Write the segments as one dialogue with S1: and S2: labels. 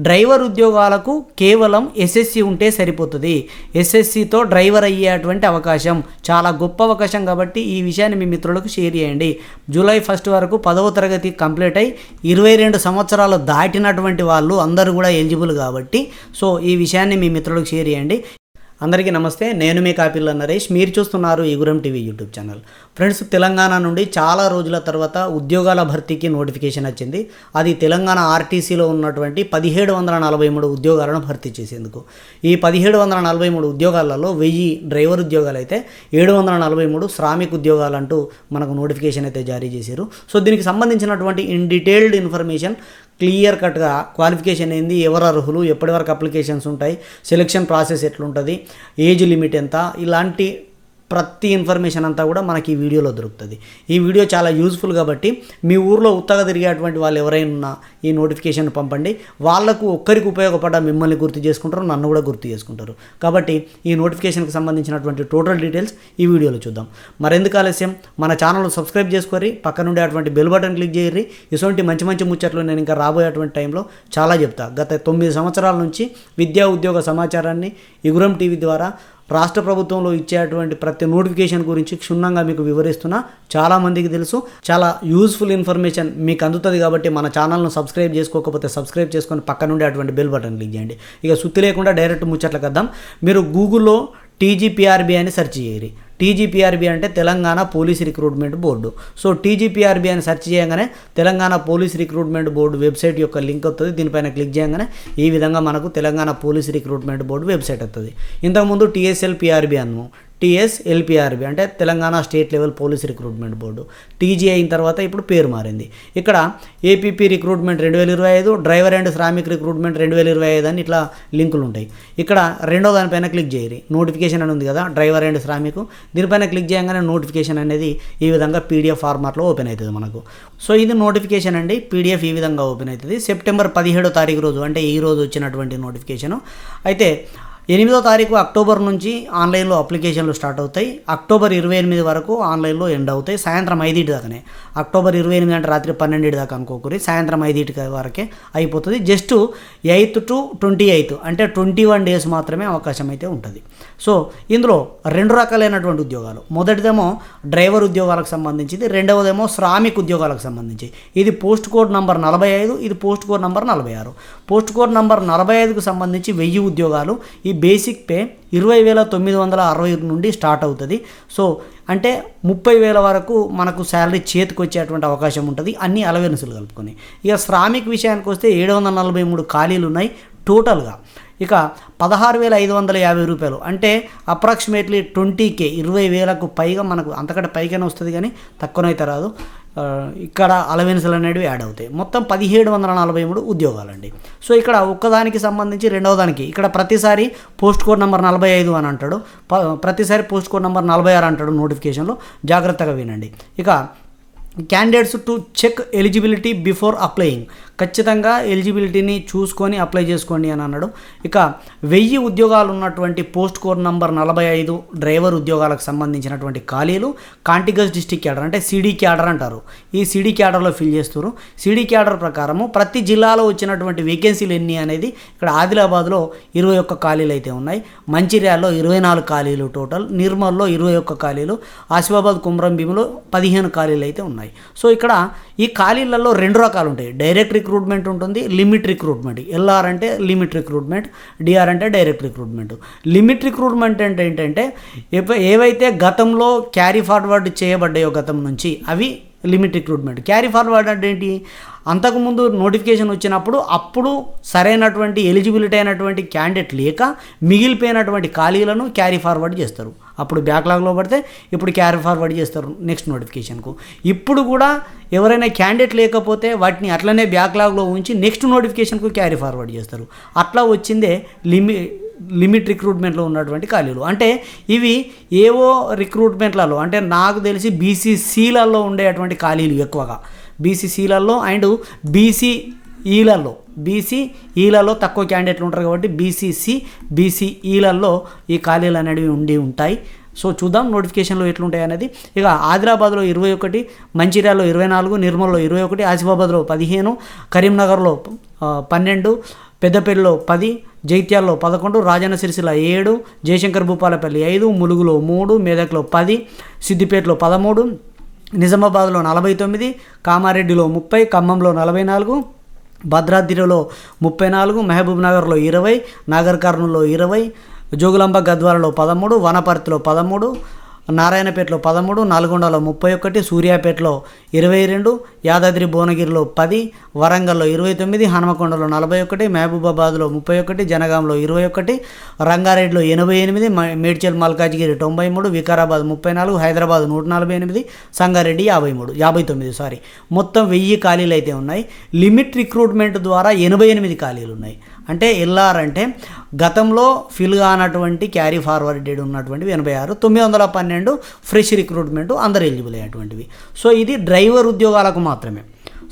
S1: Driver ఉద్యోగాలకు కేవలం SSC ఉంటే సరిపోతుంది. ఎస్ఎస్సితో డ్రైవర్ అయ్యేటువంటి అవకాశం చాలా గొప్ప అవకాశం కాబట్టి ఈ విషయాన్ని మీ మిత్రులకు షేర్ చేయండి. జూలై 1 వరకు 10వ తరగతి కంప్లీట్ అయి 22 సంవత్సరాలు దాటినటువంటి వాళ్ళు అందరూ కూడా ఎలిజిబుల్ కాబట్టి సో ఈ విషయాన్ని మీ మిత్రులకు షేర్ చేయండి. అందరికీ నమస్తే, నేను మీ కాపిల్ల నరేష్. మీరు చూస్తున్నారు Eeguram TV YouTube channel. Friends, Telangana నుండి చాలా రోజుల తర్వాత ఉద్యోగాల భర్తీకి నోటిఫికేషన్ వచ్చింది. అది తెలంగాణ ఆర్టీసీలో ఉన్నటువంటి 1743 ఉద్యోగాలను భర్తీ చేసేందుకు. ఈ 1743 ఉద్యోగాలలో 1000 డ్రైవర్ ఉద్యోగాలు అయితే 743 శ్రామిక్ ఉద్యోగాలు అంటూ మనకు నోటిఫికేషన్ అయితే జారీ చేశారు. సో దీనికి సంబంధించినటువంటి ఇన్ డీటెయిల్డ్ ఇన్ఫర్మేషన్ క్లియర్ కట్గా క్వాలిఫికేషన్ ఏంది, ఎవరు అర్హులు, ఎప్పటి వరకు అప్లికేషన్స్ ఉంటాయి, సెలెక్షన్ ప్రాసెస్ ఎట్లుంటుంది, ఏజ్ లిమిట్ ఎంత, ఇలాంటి ప్రతి ఇన్ఫర్మేషన్ అంతా కూడా మనకి ఈ వీడియోలో దొరుకుతుంది. ఈ వీడియో చాలా యూజ్ఫుల్ కాబట్టి మీ ఊర్లో ఉత్తగా తిరిగేటువంటి వాళ్ళు ఎవరైనా ఈ నోటిఫికేషన్ పంపండి. వాళ్ళకు ఒక్కరికి ఉపయోగపడ్డ మిమ్మల్ని గుర్తు చేసుకుంటారు, నన్ను కూడా గుర్తు చేసుకుంటారు. కాబట్టి ఈ నోటిఫికేషన్కి సంబంధించినటువంటి టోటల్ డీటెయిల్స్ ఈ వీడియోలో చూద్దాం. మరెందుకు ఆలస్యం, మన ఛానల్ సబ్స్క్రైబ్ చేసుకొని పక్కన ఉండే అటువంటి బెల్ బటన్ క్లిక్ చేయర్రి. ఇటువంటి మంచి మంచి ముచ్చట్లు నేను ఇంకా రాబోయేటువంటి టైంలో చాలా చెప్తా. గత 9 సంవత్సరాల నుంచి విద్యా ఉద్యోగ సమాచారాన్ని ఈగురం టీవీ ద్వారా రాష్ట్ర ప్రభుత్వంలో ఇచ్చేటువంటి ప్రతి నోటిఫికేషన్ గురించి క్షుణ్ణంగా మీకు వివరిస్తున్నా. చాలామందికి తెలుసు, చాలా యూజ్ఫుల్ ఇన్ఫర్మేషన్ మీకు అందుతుంది కాబట్టి మన ఛానల్ను సబ్స్క్రైబ్ చేసుకోకపోతే సబ్స్క్రైబ్ చేసుకొని పక్క నుండి అటువంటి బెల్ బటన్ క్లిక్ చేయండి. ఇక సుత్తి లేకుండా డైరెక్ట్ ముచ్చట్లకు వద్దాం. మీరు గూగుల్లో టీజీపీఆర్బీ అని సెర్చ్ చేయరు. టీజీపీఆర్బీ అంటే Telangana police recruitment board. So TGPRB అని సెర్చ్ చేయగానే Telangana police recruitment board website యొక్క లింక్ వస్తుంది. దీనిపైన క్లిక్ చేయగానే ఈ విధంగా మనకు Telangana police recruitment board website వస్తుంది. ఇంతకుముందు టీఎస్ఎల్పిఆర్బీ అన్నాము, టీఎస్ఎల్పిఆర్బీ అంటే Telangana state level police recruitment board. TG అయిన తర్వాత ఇప్పుడు పేరు మారింది. ఇక్కడ APP recruitment 2025, driver and Shramik recruitment 2025 అని ఇట్లా లింకులు ఉంటాయి. ఇక్కడ రెండో దానిపైన క్లిక్ చేయరు. నోటిఫికేషన్ అని ఉంది కదా, డ్రైవర్ అండ్ శ్రామిక్, దీనిపైన క్లిక్ చేయగానే నోటిఫికేషన్ అనేది ఈ విధంగా పీడిఎఫ్ ఫార్మాట్లో ఓపెన్ అవుతుంది మనకు. సో ఇది నోటిఫికేషన్ అండి, పీడిఎఫ్ ఈ విధంగా ఓపెన్ అవుతుంది. సెప్టెంబర్ 17వ తారీఖు రోజు, అంటే ఈ రోజు వచ్చినటువంటి నోటిఫికేషను. అయితే 8వ తారీఖు అక్టోబర్ నుంచి ఆన్లైన్లో అప్లికేషన్లు స్టార్ట్ అవుతాయి. అక్టోబర్ 28 వరకు ఆన్లైన్లో ఎండ్ అవుతాయి. సాయంత్రం 5 దాకానే. అక్టోబర్ 28 అంటే రాత్రి 12 దాకా అనుకోకూరి, సాయంత్రం 5 వరకే అయిపోతుంది. జస్ట్ 8th to 28 అంటే 21 డేస్ మాత్రమే అవకాశం అయితే ఉంటుంది. సో ఇందులో 2 రకాలైనటువంటి ఉద్యోగాలు. మొదటిదేమో డ్రైవర్ ఉద్యోగాలకు సంబంధించింది, రెండవదేమో శ్రామిక్ ఉద్యోగాలకు సంబంధించి. ఇది పోస్ట్ కోడ్ నంబర్ 45, ఇది post code number 46. Post code number 45కు సంబంధించి 1000 ఉద్యోగాలు. ఈ బేసిక్ పే 20,960 నుండి స్టార్ట్ అవుతుంది. సో అంటే 30,000 వరకు మనకు శాలరీ చేతికి వచ్చేటువంటి అవకాశం ఉంటుంది, అన్ని అలవెన్సులు కలుపుకొని. ఇక శ్రామిక్ విషయానికి వస్తే 743 ఖాళీలు ఉన్నాయి టోటల్గా. ఇక 16,550 రూపాయలు అంటే అప్రాక్సిమేట్లీ 20K, 20,000కు పైగా మనకు, అంతకంటే పైగానే వస్తుంది కానీ తక్కువనైతే రాదు. ఇక్కడ అలవెన్సులు అనేవి యాడ్ అవుతాయి. మొత్తం 1743 ఉద్యోగాలండి. సో ఇక్కడ ఒక్కదానికి సంబంధించి రెండవ దానికి ఇక్కడ ప్రతిసారి పోస్ట్ కోడ్ నెంబర్ 45 అని అంటాడు, ప్రతిసారి పోస్ట్ కోడ్ నెంబర్ 46 అంటాడు నోటిఫికేషన్లో. జాగ్రత్తగా వినండి. ఇక candidates to check eligibility before applying, ఖచ్చితంగా ఎలిజిబిలిటీని చూసుకొని అప్లై చేసుకోండి అని అన్నాడు. ఇక 1000 ఉద్యోగాలు ఉన్నటువంటి పోస్ట్ కోడ్ నంబర్ 45 డ్రైవర్ ఉద్యోగాలకు సంబంధించినటువంటి ఖాళీలు కాంటిగస్ డిస్టిక్ క్యాడర్ అంటే సిడి క్యాడర్ అంటారు. ఈ సిడి క్యాడర్లో ఫిల్ చేస్తారు. సిడి క్యాడర్ ప్రకారము ప్రతి జిల్లాలో వచ్చినటువంటి వేకెన్సీలు ఎన్ని అనేది ఇక్కడ ఆదిలాబాద్లో 21 ఖాళీలు అయితే ఉన్నాయి, మంచిర్యాలలో 24 ఖాళీలు టోటల్, నిర్మల్లో 21 ఖాళీలు, ఆసిఫాబాద్ కుమ్రం భీములో 15 ఖాళీలు అయితే ఉన్నాయి. సో ఇక్కడ ఈ ఖాళీలలో 2 రకాలు ఉంటాయి. డైరెక్ట్ రిక్రూట్మెంట్ ఉంటుంది, లిమిట్ రిక్రూట్మెంట్. ఎల్ఆర్ అంటే లిమిట్ రిక్రూట్మెంట్, డిఆర్ అంటే డైరెక్ట్ రిక్రూట్మెంట్. లిమిట్ రిక్రూట్మెంట్ అంటే ఏంటంటే ఏవైతే గతంలో క్యారీ ఫార్వర్డ్ చేయబడ్డాయో గతం నుంచి అవి లిమిట్ రిక్రూట్మెంట్. క్యారీ ఫార్వర్డ్ అంటే ఏంటి, అంతకుముందు నోటిఫికేషన్ వచ్చినప్పుడు అప్పుడు సరైనటువంటి ఎలిజిబిలిటీ అయినటువంటి క్యాండిడేట్ లేక మిగిలిపోయినటువంటి ఖాళీలను క్యారీ ఫార్వర్డ్ చేస్తారు. అప్పుడు బ్యాక్లాగ్లో పడితే ఇప్పుడు క్యారీ ఫార్వర్డ్ చేస్తారు నెక్స్ట్ నోటిఫికేషన్కు. ఇప్పుడు కూడా ఎవరైనా క్యాండిడేట్ లేకపోతే వాటిని అట్లనే బ్యాక్లాగ్లో ఉంచి నెక్స్ట్ నోటిఫికేషన్కు క్యారీ ఫార్వర్డ్ చేస్తారు. అట్లా వచ్చిందే లిమిట్ రిక్రూట్మెంట్లో ఉన్నటువంటి ఖాళీలు. అంటే ఇవి ఏవో రిక్రూట్మెంట్లలో, అంటే నాకు తెలిసి బీసీసీలలో ఉండేటువంటి ఖాళీలు ఎక్కువగా, బీసీసీలలో అండ్ బీసీఈలలో తక్కువ క్యాండిడేట్లు ఉంటారు కాబట్టి బీసీఈలలో ఈ ఖాళీలు అనేవి ఉంటాయి. సో చూద్దాం నోటిఫికేషన్లో ఎట్లుంటాయి అనేది. ఇక ఆదిలాబాద్లో 21, మంచిర్యాలలో 24, నిర్మల్లో 21, ఆసిఫాబాద్లో 15, కరీంనగర్లో 12, పెద్దపల్లిలో 10, జైత్యాల్లో 11, రాజన్న సిరిసిల్ల 7, జయశంకర్ భూపాలపల్లి 5, ములుగులో 3, మెదక్లో 10, సిద్దిపేటలో 13, నిజామాబాద్లో 49, కామారెడ్డిలో 30, ఖమ్మంలో 44, భద్రాద్రిలో 34, మహబూబ్నగర్లో 20, నాగర్ కర్నూల్లో 20, జోగులాంబ గద్వాలలో 13, వనపర్తిలో 13, నారాయణపేటలో 13, నల్గొండలో 31, సూర్యాపేటలో 22, యాదాద్రి భువనగిరిలో 10, వరంగల్లో 29, హనుమకొండలో 41, మహబూబాబాద్లో 31, జనగాంలో 21, రంగారెడ్డిలో 88, మేడ్చల్ మల్కాజ్గిరి 93, వికారాబాద్ 34, హైదరాబాద్ 148, సంగారెడ్డి 59 మొత్తం 1000 ఖాళీలు అయితే ఉన్నాయి. లిమిట్ రిక్రూట్మెంట్ ద్వారా 88 ఖాళీలు ఉన్నాయి. అంటే ఎల్ఆర్ అంటే గతంలో ఫిల్ కానటువంటి క్యారీ ఫార్వర్డెడ్ ఉన్నటువంటివి 86, 912 ఫ్రెష్ రిక్రూట్మెంట్ అందరు ఎలిజిబుల్ అయ్యేటువంటివి. సో ఇది డ్రైవర్ ఉద్యోగాలకు మాత్రమే.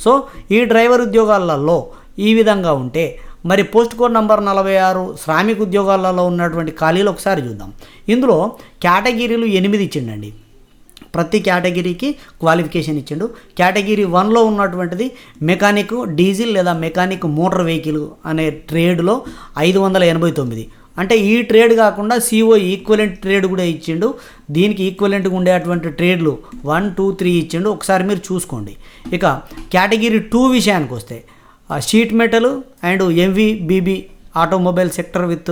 S1: సో ఈ డ్రైవర్ ఉద్యోగాలలో ఈ విధంగా ఉంటే మరి పోస్ట్ కోడ్ నంబర్ 46 శ్రామిక ఉద్యోగాలలో ఉన్నటువంటి ఖాళీలు ఒకసారి చూద్దాం. ఇందులో కేటగిరీలు 8 ఇచ్చిండండి. ప్రతి కేటగిరీకి క్వాలిఫికేషన్ ఇచ్చిండు. కేటగిరీ 1లో ఉన్నటువంటిది మెకానిక్ డీజిల్ లేదా మెకానిక్ మోటార్ వెహికల్ అనే ట్రేడ్లో 589. అంటే ఈ ట్రేడ్ కాకుండా సిఓ ఈక్వలెంట్ ట్రేడ్ కూడా ఇచ్చిండు. దీనికి ఈక్వలెంట్గా ఉండేటువంటి ట్రేడ్లు 1, 2, 3 ఇచ్చిండు. ఒకసారి మీరు చూసుకోండి. ఇక కేటగిరీ 2 విషయానికి వస్తే sheet metal and MVBB automobile sector with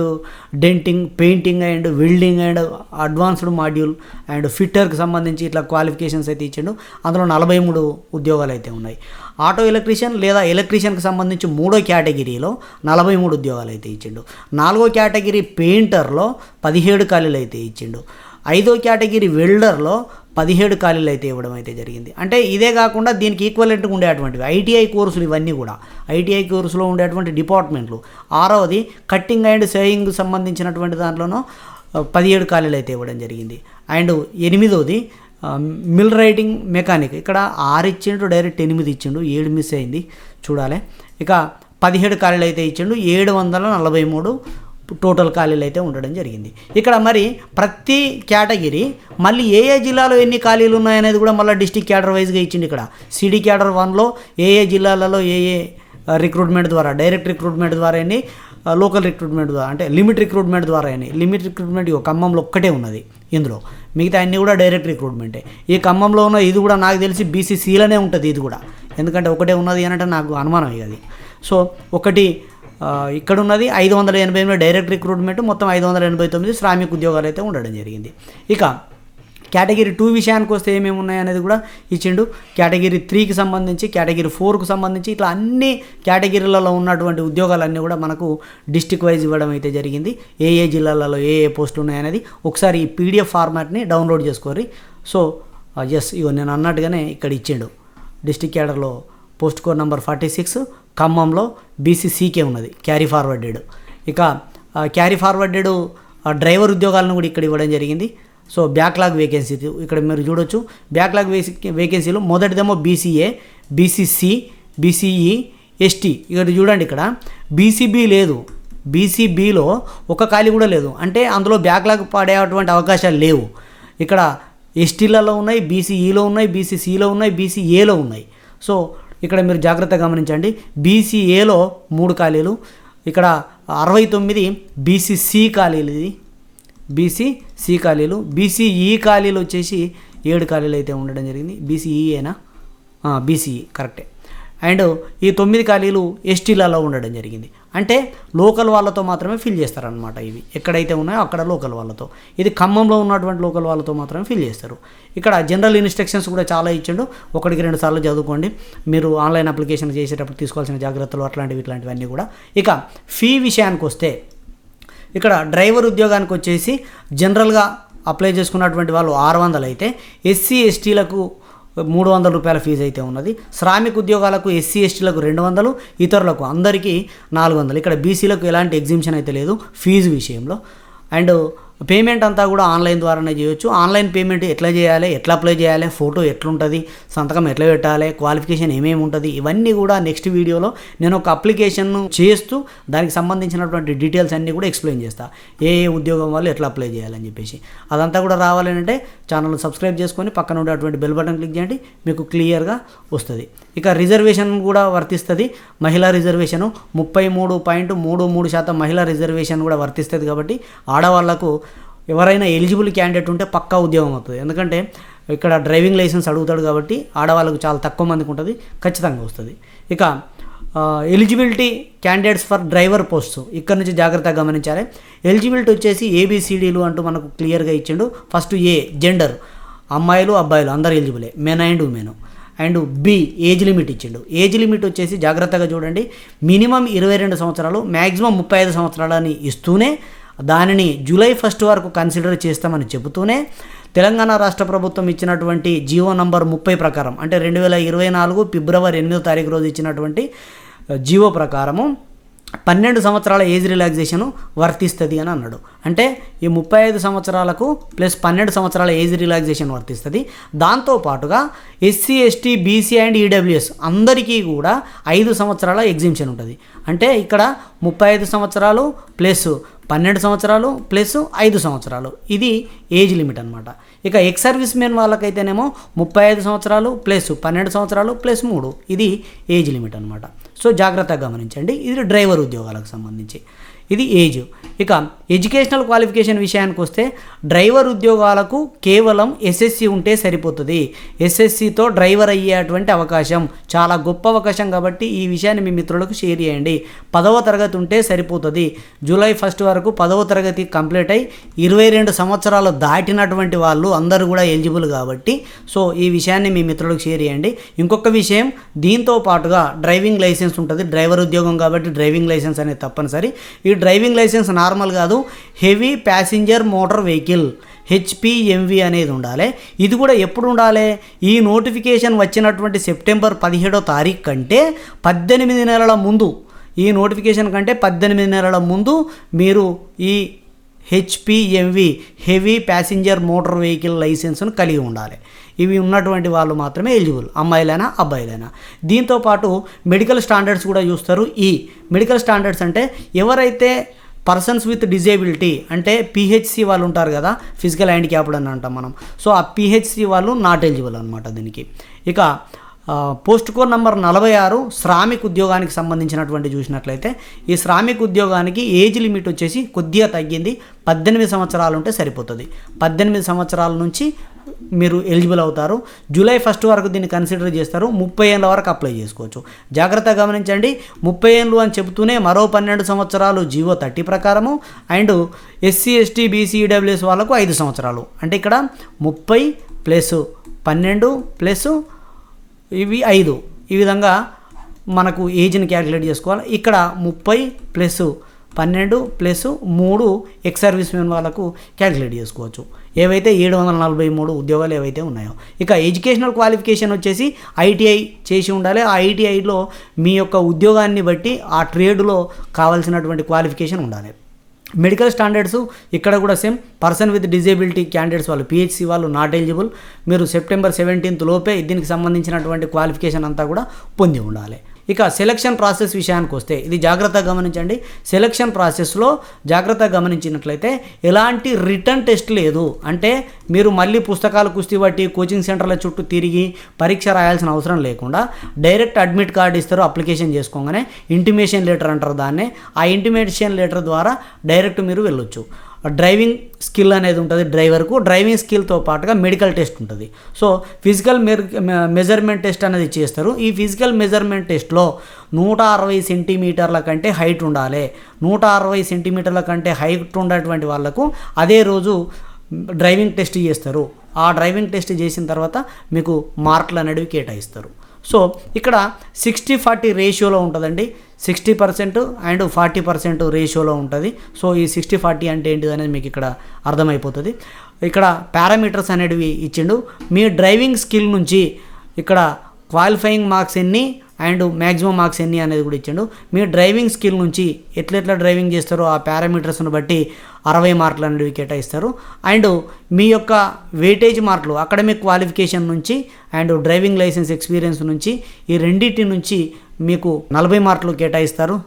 S1: denting, painting and welding and advanced module and ఫిట్టర్కి సంబంధించి ఇట్లా క్వాలిఫికేషన్స్ అయితే ఇచ్చిండు. అందులో 43 ఉద్యోగాలు అయితే ఉన్నాయి. ఆటో ఎలక్ట్రీషియన్ లేదా ఎలక్ట్రీషియన్కి సంబంధించి 3వ కేటగిరీలో 43 ఉద్యోగాలు అయితే ఇచ్చిండు. 4వ కేటగిరీ పెయింటర్లో 17 ఖాళీలు అయితే ఇచ్చిండు. 5వ కేటగిరీ వెల్డర్లో 17 ఖాళీలు అయితే ఇవ్వడం అయితే జరిగింది. అంటే ఇదే కాకుండా దీనికి ఈక్వలెంట్గా ఉండేటువంటివి ఐటీఐ కోర్సులు, ఇవన్నీ కూడా ఐటీఐ కోర్సులో ఉండేటువంటి డిపార్ట్మెంట్లు. 6వది కట్టింగ్ అండ్ సేయింగ్ సంబంధించినటువంటి దాంట్లోనూ 17 ఖాళీలు అయితే ఇవ్వడం జరిగింది. అండ్ 8వది మిల్ రైటింగ్ మెకానిక్, ఇక్కడ 6 ఇచ్చిండు, డైరెక్ట్ 8 ఇచ్చిండు, 7 మిస్ అయింది చూడాలి. ఇక 17 ఖాళీలు అయితే ఇచ్చిండు, 743 టోటల్ ఖాళీలు అయితే ఉండడం జరిగింది. ఇక్కడ మరి ప్రతి కేటగిరీ మళ్ళీ ఏ జిల్లాలో ఎన్ని ఖాళీలు ఉన్నాయనేది కూడా మళ్ళీ డిస్టిక్ క్యాడర్ వైజ్గా ఇచ్చింది. ఇక్కడ సిడి క్యాడర్ 1లో ఏ జిల్లాలలో ఏ రిక్రూట్మెంట్ ద్వారా, డైరెక్ట్ రిక్రూట్మెంట్ ద్వారా ఎన్ని, లోకల్ రిక్రూట్మెంట్ ద్వారా అంటే లిమిట్ రిక్రూట్మెంట్ ద్వారా ఎన్ని. లిమిట్ రిక్రూట్మెంట్ ఖమ్మంలో ఒక్కటే ఉన్నది. ఇందులో మిగతా అన్నీ కూడా డైరెక్ట్ రిక్రూట్మెంటే. ఈ ఖమ్మంలో ఉన్న ఇది కూడా నాకు తెలిసి బీసీసీలోనే ఉంటుంది ఇది కూడా, ఎందుకంటే ఒకటే ఉన్నది అని అంటే నాకు అనుమానం ఇది. సో ఒకటి ఇక్కడ ఉన్నది 588 డైరెక్ట్ రిక్రూట్మెంట్, మొత్తం 589 శ్రామిక ఉద్యోగాలు అయితే ఉండడం జరిగింది. ఇక కేటగిరీ 2 విషయానికి వస్తే ఏమేమి ఉన్నాయనేది కూడా ఇచ్చిండు. కేటగిరీ 3కి సంబంధించి, కేటగిరీ 4కు సంబంధించి ఇట్లా అన్ని కేటగిరీలలో ఉన్నటువంటి ఉద్యోగాలన్నీ కూడా మనకు డిస్టిక్ వైజ్ ఇవ్వడం అయితే జరిగింది. ఏ జిల్లాలలో ఏ పోస్టులు ఉన్నాయనేది ఒకసారి ఈ పీడిఎఫ్ ఫార్మాట్ని డౌన్లోడ్ చేసుకోరి. సో ఇగో నేను అన్నట్టుగానే ఇక్కడ ఇచ్చిండు. డిస్టిక్ క్యాడర్లో పోస్ట్ కోడ్ నంబర్ 46 ఖమ్మంలో బీసీసీకే ఉన్నది క్యారీ ఫార్వర్డెడ్. ఇక క్యారీ ఫార్వర్డెడ్ డ్రైవర్ ఉద్యోగాలను కూడా ఇక్కడ ఇవ్వడం జరిగింది. సో బ్యాక్లాగ్ వేకెన్సీ ఇక్కడ మీరు చూడొచ్చు. బ్యాక్లాగ్ వేకెన్సీలు మొదటిదేమో బీసీఏ, బీసీసీ, బీసీఈ, ఎస్టీ. ఇక్కడ చూడండి, ఇక్కడ బీసీబీ లేదు, బీసీబీలో ఒక ఖాళీ కూడా లేదు. అంటే అందులో బ్యాక్లాగ్ పడేటువంటి అవకాశాలు లేవు. ఇక్కడ ఎస్టీలలో ఉన్నాయి, బీసీఈలో ఉన్నాయి, బీసీసీలో ఉన్నాయి, బీసీఏలో ఉన్నాయి. సో ఇక్కడ మీరు జాగ్రత్తగా గమనించండి. బీసీఏలో 3 ఖాళీలు, ఇక్కడ 69 బీసీసీ ఖాళీలు, ఇది బీసీసీ ఖాళీలు. బీసీఈ ఖాళీలు వచ్చేసి 7 ఖాళీలు అయితే ఉండడం జరిగింది. బీసీఈఏనా? బీసీఈ కరెక్టే. అండ్ ఈ 9 ఖాళీలు ఎస్టీలలో ఉండడం జరిగింది. అంటే లోకల్ వాళ్ళతో మాత్రమే ఫిల్ చేస్తారనమాట. ఇవి ఎక్కడైతే ఉన్నాయో అక్కడ లోకల్ వాళ్ళతో, ఇది ఖమ్మంలో ఉన్నటువంటి లోకల్ వాళ్ళతో మాత్రమే ఫిల్ చేస్తారు. ఇక్కడ జనరల్ ఇన్స్ట్రక్షన్స్ కూడా చాలా ఇచ్చిండు, 1-2 సార్లు చదువుకోండి. మీరు ఆన్లైన్ అప్లికేషన్ చేసేటప్పుడు తీసుకోవాల్సిన జాగ్రత్తలు ఇట్లాంటివన్నీ కూడా. ఇక ఫీ విషయానికి వస్తే ఇక్కడ డ్రైవర్ ఉద్యోగానికి వచ్చేసి జనరల్గా అప్లై చేసుకున్నటువంటి వాళ్ళు 600 అయితే, ఎస్సీ ఎస్టీలకు 300 రూపాయల ఫీజు అయితే ఉన్నది. శ్రామిక ఉద్యోగాలకు ఎస్సీ ఎస్టీలకు 200, ఇతరులకు అందరికీ 400. ఇక్కడ బీసీలకు ఎలాంటి ఎగ్జిబిషన్ అయితే లేదు ఫీజు విషయంలో. అండ్ పేమెంట్ అంతా కూడా ఆన్లైన్ ద్వారానే చేయొచ్చు. ఆన్లైన్ పేమెంట్ ఎట్లా చేయాలి, ఎట్లా అప్లై చేయాలి, ఫోటో ఎట్లుంటుంది, సంతకం ఎట్లా పెట్టాలి, క్వాలిఫికేషన్ ఏమేమి ఉంటుంది, ఇవన్నీ కూడా నెక్స్ట్ వీడియోలో నేను ఒక అప్లికేషన్ చేస్తూ దానికి సంబంధించినటువంటి డీటెయిల్స్ అన్నీ కూడా ఎక్స్ప్లెయిన్ చేస్తా. ఏ ఉద్యోగం వాళ్ళు ఎట్లా అప్లై చేయాలని చెప్పేసి. అదంతా కూడా రావాలంటే ఛానల్ సబ్స్క్రైబ్ చేసుకొని పక్కన ఉండేటువంటి బెల్ బటన్ క్లిక్ చేయండి, మీకు క్లియర్గా వస్తుంది. ఇక రిజర్వేషన్ కూడా వర్తిస్తుంది. మహిళా రిజర్వేషను 33.33% మహిళా రిజర్వేషన్ కూడా వర్తిస్తుంది. కాబట్టి ఆడవాళ్లకు ఎవరైనా ఎలిజిబుల్ క్యాండిడేట్ ఉంటే పక్కా ఉద్యోగం అవుతుంది. ఎందుకంటే ఇక్కడ డ్రైవింగ్ లైసెన్స్ అడుగుతాడు కాబట్టి ఆడవాళ్ళకు చాలా తక్కువ మందికి ఉంటుంది, ఖచ్చితంగా వస్తుంది. ఇక eligibility candidates for driver posts ఇక్కడ నుంచి జాగ్రత్తగా గమనించాలి. ఎలిజిబిలిటీ వచ్చేసి ABCDలు అంటూ మనకు క్లియర్గా ఇచ్చిండు. ఫస్ట్ ఏ జెండర్, అమ్మాయిలు అబ్బాయిలు అందరు ఎలిజిబులే, men and women. And B age limit ఇచ్చిండు. ఏజ్ లిమిట్ వచ్చేసి జాగ్రత్తగా చూడండి, మినిమం 22 సంవత్సరాలు, మ్యాక్సిమం 35 సంవత్సరాలని ఇస్తూనే దానిని జూలై 1 వరకు కన్సిడర్ చేస్తామని చెబుతూనే తెలంగాణ రాష్ట్ర ప్రభుత్వం ఇచ్చినటువంటి జీవో నంబర్ 30 ప్రకారం, అంటే 2024 ఫిబ్రవరి 8వ తారీఖు రోజు ఇచ్చినటువంటి జీవో ప్రకారము 12 సంవత్సరాల ఏజ్ రిలాక్సేషన్ వర్తిస్తుంది అని అన్నాడు. అంటే ఈ 35 సంవత్సరాలకు ప్లస్ 12 సంవత్సరాల ఏజ్ రిలాక్సేషన్ వర్తిస్తుంది. దాంతోపాటుగా SC, ST, BC and EWS అందరికీ కూడా 5 సంవత్సరాల ఎగ్జింప్షన్ ఉంటుంది. అంటే ఇక్కడ 35 సంవత్సరాలు ప్లస్ 12 సంవత్సరాలు ప్లస్ 5 సంవత్సరాలు, ఇది ఏజ్ లిమిట్ అనమాట. ఇక ఎక్స్ సర్వీస్ మెన్ వాళ్ళకైతేనేమో 35 సంవత్సరాలు ప్లస్ 12 సంవత్సరాలు ప్లస్ 3, ఇది ఏజ్ లిమిట్ అనమాట. సో జాగ్రత్తగా గమనించండి, ఇది డ్రైవర్ ఉద్యోగాలకు సంబంధించి ఇది ఏజ్. ఇక ఎడ్యుకేషనల్ క్వాలిఫికేషన్ విషయానికి వస్తే డ్రైవర్ ఉద్యోగాలకు కేవలం SSC ఉంటే సరిపోతుంది. SSCతో డ్రైవర్ అయ్యేటువంటి అవకాశం చాలా గొప్ప అవకాశం. కాబట్టి ఈ విషయాన్ని మీ మిత్రులకు షేర్ చేయండి. 10వ తరగతి ఉంటే సరిపోతుంది. జూలై 1 వరకు 10వ తరగతి కంప్లీట్ అయ్యి 22 సంవత్సరాలు దాటినటువంటి వాళ్ళు అందరూ కూడా ఎలిజిబుల్ కాబట్టి సో ఈ విషయాన్ని మీ మిత్రులకు షేర్ చేయండి. ఇంకొక విషయం, దీంతో పాటుగా డ్రైవింగ్ లైసెన్స్ ఉంటుంది. డ్రైవర్ ఉద్యోగం కాబట్టి డ్రైవింగ్ లైసెన్స్ అనేది తప్పనిసరి. ఈ డ్రైవింగ్ లైసెన్స్ నార్మల్ కాదు, heavy passenger motor vehicle HPMV అనేది ఉండాలి. ఇది కూడా ఎప్పుడు ఉండాలి, ఈ నోటిఫికేషన్ వచ్చినటువంటి సెప్టెంబర్ 17వ తారీఖు కంటే 18 నెలల ముందు, ఈ నోటిఫికేషన్ కంటే 18 నెలల ముందు మీరు ఈ HPMV heavy passenger motor vehicle లైసెన్స్ను కలిగి ఉండాలి. ఇవి ఉన్నటువంటి వాళ్ళు మాత్రమే ఎలిజిబుల్, అమ్మాయిలైనా అబ్బాయిలైనా. దీంతోపాటు మెడికల్ స్టాండర్డ్స్ కూడా చూస్తారు. ఈ మెడికల్ స్టాండర్డ్స్ అంటే ఎవరైతే పర్సన్స్ విత్ డిజేబిలిటీ అంటే PHC వాళ్ళు ఉంటారు కదా, ఫిజికల్ హ్యాండిక్యాప్డ్ అని అంటాం మనం. సో ఆ PHC వాళ్ళు నాట్ ఎలిజిబుల్ అనమాట దీనికి. ఇక పోస్ట్ కోడ్ నంబర్ 46 శ్రామిక్ ఉద్యోగానికి సంబంధించినటువంటి చూసినట్లయితే ఈ శ్రామిక్ ఉద్యోగానికి ఏజ్ లిమిట్ వచ్చేసి కొద్దిగా తగ్గింది. 18 సంవత్సరాలు ఉంటే సరిపోతుంది. 18 సంవత్సరాల నుంచి మీరు ఎలిజిబుల్ అవుతారు. జూలై 1 వరకు దీన్ని కన్సిడర్ చేస్తారు. 30 ఏళ్ళ వరకు అప్లై చేసుకోవచ్చు. జాగ్రత్తగా గమనించండి, 30 ఏళ్ళు అని చెబుతూనే మరో 12 సంవత్సరాలు జీవో 30 ప్రకారము and SC, ST, BC, EWS వాళ్ళకు 5 సంవత్సరాలు. అంటే ఇక్కడ 30 ప్లస్ 12 ప్లస్ ఇవి 5, ఈ విధంగా మనకు ఏజ్ని క్యాలిక్యులేట్ చేసుకోవాలి. ఇక్కడ 30 plus 12 plus 3 ex service men వాళ్ళకు క్యాలిక్యులేట్ చేసుకోవచ్చు. ఏవైతే 743 ఉద్యోగాలు ఏవైతే ఉన్నాయో. ఇక ఎడ్యుకేషనల్ క్వాలిఫికేషన్ వచ్చేసి ITI చేసి ఉండాలి. ఆ ITIలో మీ యొక్క ఉద్యోగాన్ని బట్టి ఆ ట్రేడ్లో కావాల్సినటువంటి క్వాలిఫికేషన్ ఉండాలి. మెడికల్ స్టాండర్డ్స్ ఇక్కడ కూడా same, person with disability candidates వాళ్ళు PHC వాళ్ళు నాట్ ఎలిజిబుల్. మీరు సెప్టెంబర్ 17 లోపే దీనికి సంబంధించినటువంటి క్వాలిఫికేషన్ అంతా కూడా పొంది ఉండాలి. ఇక సెలక్షన్ ప్రాసెస్ విషయానికి వస్తే ఇది జాగ్రత్తగా గమనించండి. సెలక్షన్ ప్రాసెస్లో జాగ్రత్తగా గమనించినట్లయితే ఎలాంటి రిటర్న్ టెస్ట్ లేదు. అంటే మీరు మళ్ళీ పుస్తకాలు కుస్తీ బట్టి కోచింగ్ సెంటర్ల చుట్టూ తిరిగి పరీక్ష రాయాల్సిన అవసరం లేకుండా డైరెక్ట్ అడ్మిట్ కార్డు ఇస్తారు. అప్లికేషన్ చేసుకోగానే ఇంటిమేషన్ లెటర్ అంటారు దాన్నే. ఆ ఇంటిమేషన్ లెటర్ ద్వారా డైరెక్ట్ మీరు వెళ్ళొచ్చు. డ్రైవింగ్ స్కిల్ అనేది ఉంటుంది డ్రైవర్కు. డ్రైవింగ్ స్కిల్తో పాటుగా మెడికల్ టెస్ట్ ఉంటుంది. సో ఫిజికల్ మెజర్మెంట్ టెస్ట్ అనేది చేస్తారు. ఈ ఫిజికల్ మెజర్మెంట్ టెస్ట్లో 160 సెంటీమీటర్ల కంటే హైట్ ఉండాలి. 160 సెంటీమీటర్ల కంటే హైట్ ఉన్నటువంటి వాళ్ళకు అదే రోజు డ్రైవింగ్ టెస్ట్ చేస్తారు. ఆ డ్రైవింగ్ టెస్ట్ చేసిన తర్వాత మీకు మార్కులు అనేవి కేటాయిస్తారు. సో ఇక్కడ 60-40 రేషియోలో ఉంటుందండి. 60% అండ్ 40% రేషియోలో ఉంటుంది. సో ఈ 60-40 అంటే ఏంటిది అనేది మీకు ఇక్కడ అర్థమైపోతుంది. ఇక్కడ పారామీటర్స్ అనేటివి ఇచ్చిండు. మీ డ్రైవింగ్ స్కిల్ నుంచి ఇక్కడ క్వాలిఫైయింగ్ మార్క్స్ ఎన్ని అండ్ మ్యాక్సిమం మార్క్స్ ఎన్ని అనేది కూడా ఇచ్చిండు. మీ డ్రైవింగ్ స్కిల్ నుంచి ఎట్లెట్లా డ్రైవింగ్ చేస్తారో ఆ పారామీటర్స్ను బట్టి 60 మార్కులు అనేవి కేటాయిస్తారు. అండ్ మీ యొక్క వెయిటేజ్ మార్కులు అకాడమిక్ క్వాలిఫికేషన్ నుంచి అండ్ డ్రైవింగ్ లైసెన్స్ ఎక్స్పీరియన్స్ నుంచి ఈ రెండింటి నుంచి మీకు 40 మార్కులు కేటాయిస్తారు.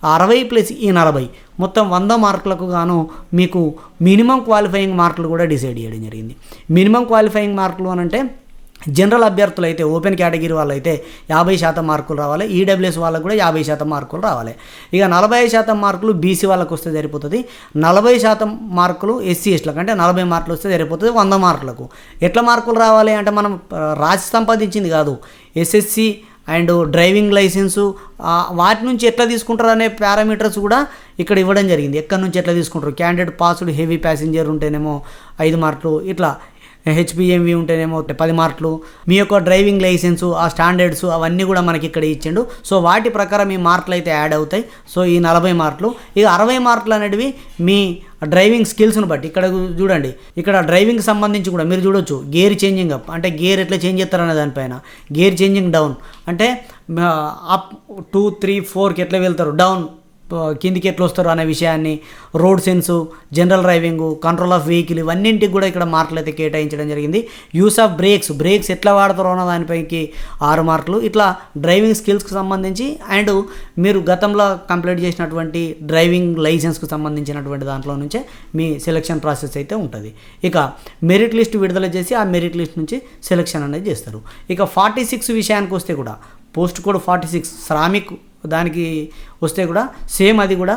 S1: 60 ప్లస్ ఈ 40 మొత్తం 100 మార్కులకు గాను మీకు మినిమం క్వాలిఫైయింగ్ మార్కులు కూడా డిసైడ్ చేయడం జరిగింది. మినిమం క్వాలిఫైయింగ్ మార్కులు అని అంటే జనరల్ అభ్యర్థులు అయితే ఓపెన్ కేటగిరీ వాళ్ళు అయితే 50% మార్కులు రావాలి. ఈడబ్ల్యూఎస్ వాళ్ళకు కూడా 50% మార్కులు రావాలి. ఇక 45% మార్కులు బీసీ వాళ్ళకు వస్తే సరిపోతుంది. 40% మార్కులు ఎస్సీ ఎస్టీలకు అంటే 40 మార్కులు వస్తే సరిపోతుంది 100 మార్కులకు. ఎట్లా మార్కులు రావాలి అంటే మనం రాసి సంపాదించింది కాదు, ఎస్ఎస్సి అండ్ డ్రైవింగ్ లైసెన్సు వాటి నుంచి ఎట్లా తీసుకుంటారు అనే పారామీటర్స్ కూడా ఇక్కడ ఇవ్వడం జరిగింది. ఎక్కడి నుంచి ఎట్లా తీసుకుంటారు, క్యాండిడేట్ పాస్డ్ హెవీ ప్యాసింజర్ ఉంటేనేమో 5 మార్కులు, ఇట్లా హెచ్పిఎంవి ఉంటేనేమో 10 మార్కులు, మీ యొక్క డ్రైవింగ్ లైసెన్సు ఆ స్టాండర్డ్స్ అవన్నీ కూడా మనకి ఇక్కడ ఇచ్చిండు. సో వాటి ప్రకారం ఈ మార్కులు అయితే యాడ్ అవుతాయి. సో ఈ 40 మార్కులు. ఇక 60 మార్కులు అనేటివి మీ డ్రైవింగ్ స్కిల్స్ను బట్టి. ఇక్కడ చూడండి, ఇక్కడ డ్రైవింగ్కి సంబంధించి కూడా మీరు చూడొచ్చు గేర్ చేంజింగ్ అప్ అంటే గేర్ ఎట్లా చేంజ్ చేస్తారనే దానిపైన, గేర్ చేంజింగ్ డౌన్ అంటే అప్ 2, 3, 4కి ఎట్లా వెళ్తారు, డౌన్ కిందికి ఎట్లా వస్తారు అనే విషయాన్ని, road sense, general driving, control of vehicle ఇవన్నింటికి కూడా ఇక్కడ మార్కులు అయితే కేటాయించడం జరిగింది. యూస్ ఆఫ్ బ్రేక్స్ ఎట్లా వాడతారో అన్న దానిపైకి 6 మార్కులు. ఇట్లా డ్రైవింగ్ స్కిల్స్కి సంబంధించి అండ్ మీరు గతంలో కంప్లీట్ చేసినటువంటి డ్రైవింగ్ లైసెన్స్కి సంబంధించినటువంటి దాంట్లో నుంచే మీ సెలక్షన్ ప్రాసెస్ అయితే ఉంటుంది. ఇక మెరిట్ లిస్ట్ విడుదల చేసి ఆ మెరిట్ లిస్ట్ నుంచి సెలక్షన్ అనేది చేస్తారు. ఇక 46 విషయానికి వస్తే కూడా పోస్ట్ కోడ్ 46 శ్రామిక్ దానికి వస్తే కూడా సేమ్ అది కూడా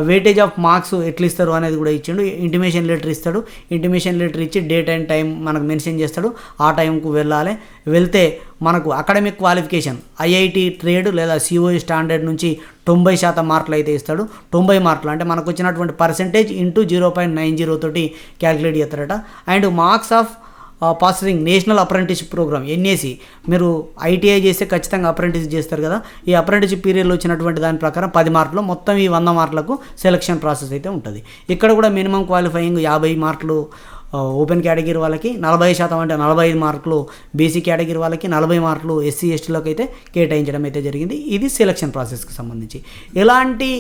S1: వెయిటేజ్ ఆఫ్ మార్క్స్ ఎట్లా ఇస్తారు అనేది కూడా ఇచ్చిండు. ఇంటిమేషన్ లెటర్ ఇస్తాడు. ఇంటిమేషన్ లెటర్ ఇచ్చి డేట్ అండ్ టైం మనకు మెన్షన్ చేస్తాడు. ఆ టైంకు వెళ్ళాలి. వెళ్తే మనకు అకాడమిక్ క్వాలిఫికేషన్ ఐఐటి ట్రేడ్ లేదా సిఓఈ స్టాండర్డ్ నుంచి 90% మార్కులు అయితే ఇస్తాడు. 90 మార్కులు అంటే మనకు వచ్చినటువంటి పర్సెంటేజ్ ఇంటూ 0.90 తోటి క్యాలిక్యులేట్ చేస్తారట. And marks of passing national apprenticeship programme NAC, మీరు ఐటీఐ చేస్తే ఖచ్చితంగా అప్రెంటిస్ చేస్తారు కదా, ఈ అప్రెంటిస్షిప్ పీరియడ్లో వచ్చినటువంటి దాని ప్రకారం 10 మార్కులు, మొత్తం ఈ 100 మార్కులకు సెలక్షన్ ప్రాసెస్ అయితే ఉంటుంది. ఇక్కడ కూడా మినిమం క్వాలిఫైయింగ్ 50 మార్కులు ఓపెన్ కేటగిరీ వాళ్ళకి, 40% అంటే 45 మార్కులు బీసీ కేటగిరీ వాళ్ళకి, 40 మార్కులు ఎస్సీ ఎస్టీలకు అయితే కేటాయించడం అయితే జరిగింది. ఇది సెలక్షన్ ప్రాసెస్కి సంబంధించి. ఎలాంటి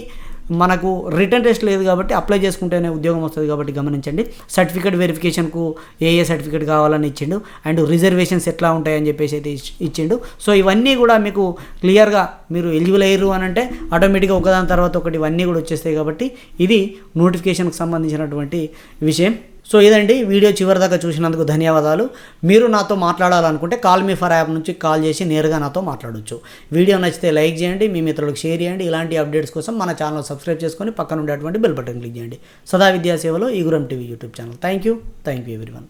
S1: మనకు రిటర్న్ టెస్ట్ లేదు కాబట్టి అప్లై చేసుకుంటేనే ఉద్యోగం వస్తుంది కాబట్టి గమనించండి. సర్టిఫికేట్ వెరిఫికేషన్కు ఏ సర్టిఫికేట్ కావాలని ఇచ్చిండు అండ్ రిజర్వేషన్స్ ఎట్లా ఉంటాయని చెప్పేసి అయితే ఇచ్చిండు. సో ఇవన్నీ కూడా మీకు క్లియర్గా మీరు ఎలిజిబుల్ అయ్యారు అని అంటే ఆటోమేటిక్గా ఒకదాని తర్వాత ఒకటి ఇవన్నీ కూడా వచ్చేస్తాయి. కాబట్టి ఇది నోటిఫికేషన్కి సంబంధించినటువంటి విషయం. సో ఇదండి వీడియో చివరి దాకా చూసినందుకు ధన్యవాదాలు. మీరు నాతో మాట్లాడాలనుకుంటే కాల్ మీ ఫర్ యాప్ నుంచి కాల్ చేసి నేరుగా నాతో మాట్లాడవచ్చు. వీడియో నచ్చితే లైక్ చేయండి, మీ మిత్రులకు షేర్ చేయండి. ఇలాంటి అప్డేట్స్ కోసం మన ఛానల్ సబ్స్క్రైబ్ చేసుకొని పక్కన ఉండేటువంటి బెల్ బటన్ క్లిక్ చేయండి. సదా విద్యా సేవలో ఈ Guram TV YouTube channel. Thank you everyone.